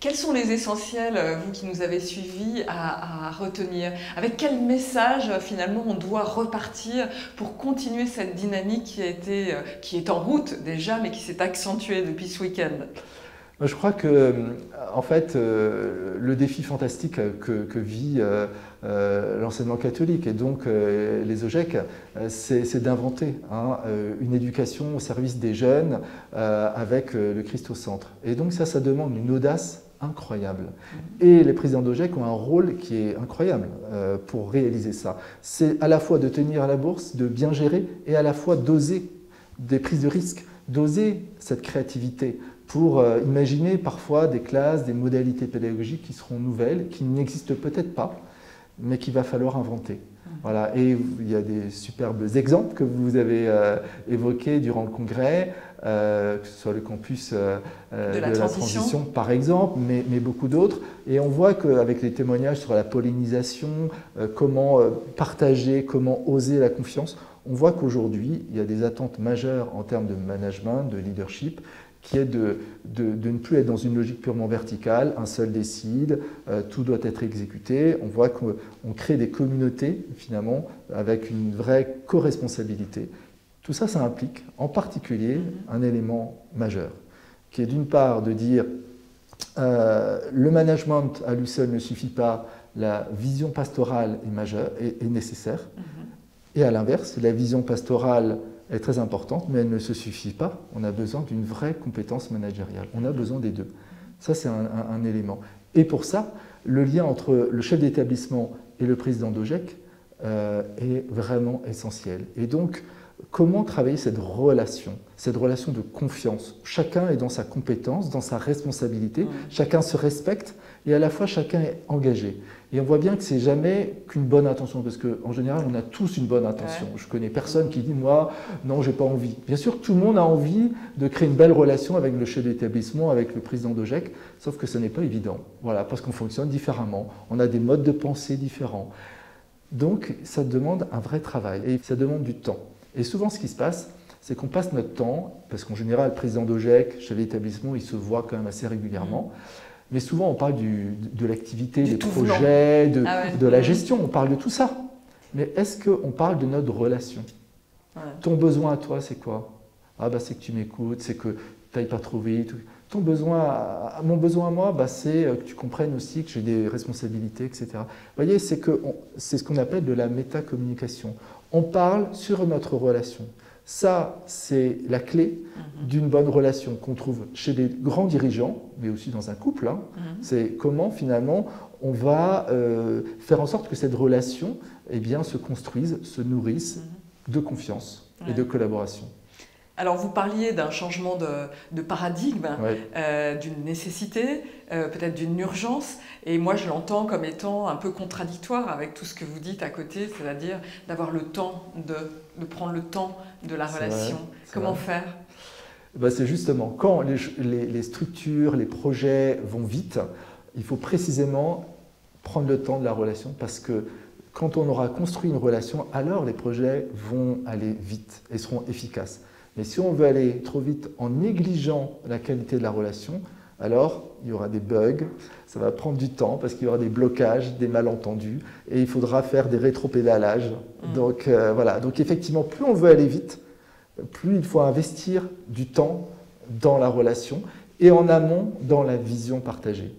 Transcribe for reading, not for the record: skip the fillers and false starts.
Quels sont les essentiels, vous qui nous avez suivis, à retenir? Avec quel message, finalement, on doit repartir pour continuer cette dynamique qui est en route déjà, mais qui s'est accentuée depuis ce week-end? Je crois que, en fait, le défi fantastique que vit l'enseignement catholique et donc les OGEC, c'est d'inventer une éducation au service des jeunes avec le Christ au centre. Et donc ça demande une audace incroyable. Et les présidents d'OGEC ont un rôle qui est incroyable pour réaliser ça. C'est à la fois de tenir la bourse, de bien gérer, et à la fois d'oser des prises de risques, d'oser cette créativité, pour imaginer parfois des classes, des modalités pédagogiques qui seront nouvelles, qui n'existent peut-être pas, mais qu'il va falloir inventer. Voilà. Et il y a des superbes exemples que vous avez évoqués durant le congrès, que ce soit le campus de la transition par exemple, mais beaucoup d'autres. Et on voit qu'avec les témoignages sur la pollinisation, comment partager, comment oser la confiance, on voit qu'aujourd'hui, il y a des attentes majeures en termes de management, de leadership, qui est de ne plus être dans une logique purement verticale, un seul décide, tout doit être exécuté. On voit qu'on crée des communautés, finalement, avec une vraie co-responsabilité. Tout ça, ça implique en particulier un élément majeur, qui est d'une part de dire le management à lui seul ne suffit pas, la vision pastorale est majeure, est nécessaire. Et à l'inverse, la vision pastorale est très importante, mais elle ne se suffit pas. On a besoin d'une vraie compétence managériale. On a besoin des deux. Ça, c'est un élément. Et pour ça, le lien entre le chef d'établissement et le président d'OGEC est vraiment essentiel. Et donc, comment travailler cette relation de confiance? Chacun est dans sa compétence, dans sa responsabilité, chacun se respecte et à la fois chacun est engagé. Et on voit bien que c'est jamais qu'une bonne intention, parce qu'en général, on a tous une bonne intention. Je connais personne qui dit « moi, non, j'ai pas envie ». Bien sûr, tout le monde a envie de créer une belle relation avec le chef d'établissement, avec le président d'OGEC, sauf que ce n'est pas évident, voilà, parce qu'on fonctionne différemment, on a des modes de pensée différents. Donc, ça demande un vrai travail et ça demande du temps. Et souvent, ce qui se passe, c'est qu'on passe notre temps, parce qu'en général, le président d'OGEC, chef d'établissement, il se voit quand même assez régulièrement. Mais souvent, on parle de l'activité, des projets, de la gestion, on parle de tout ça. Mais est-ce qu'on parle de notre relation? Ton besoin à toi, c'est quoi? Ah, bah, c'est que tu m'écoutes, c'est que tu n'ailles pas trop vite. Mon besoin à moi, bah, c'est que tu comprennes aussi que j'ai des responsabilités, etc. Vous voyez, c'est ce qu'on appelle de la métacommunication. On parle sur notre relation. Ça, c'est la clé d'une bonne relation qu'on trouve chez des grands dirigeants, mais aussi dans un couple. C'est comment, finalement, on va faire en sorte que cette relation se construise, se nourrisse de confiance et de collaboration. Alors, vous parliez d'un changement de paradigme, d'une nécessité, peut-être d'une urgence, et moi je l'entends comme étant un peu contradictoire avec tout ce que vous dites à côté, c'est-à-dire d'avoir le temps, de prendre le temps de la relation. Comment faire? C'est justement quand les structures, les projets vont vite, il faut précisément prendre le temps de la relation, parce que quand on aura construit une relation, alors les projets vont aller vite et seront efficaces. Mais si on veut aller trop vite en négligeant la qualité de la relation, alors il y aura des bugs, ça va prendre du temps parce qu'il y aura des blocages, des malentendus et il faudra faire des rétropédalages. Donc voilà, donc effectivement, plus on veut aller vite, plus il faut investir du temps dans la relation et en amont dans la vision partagée.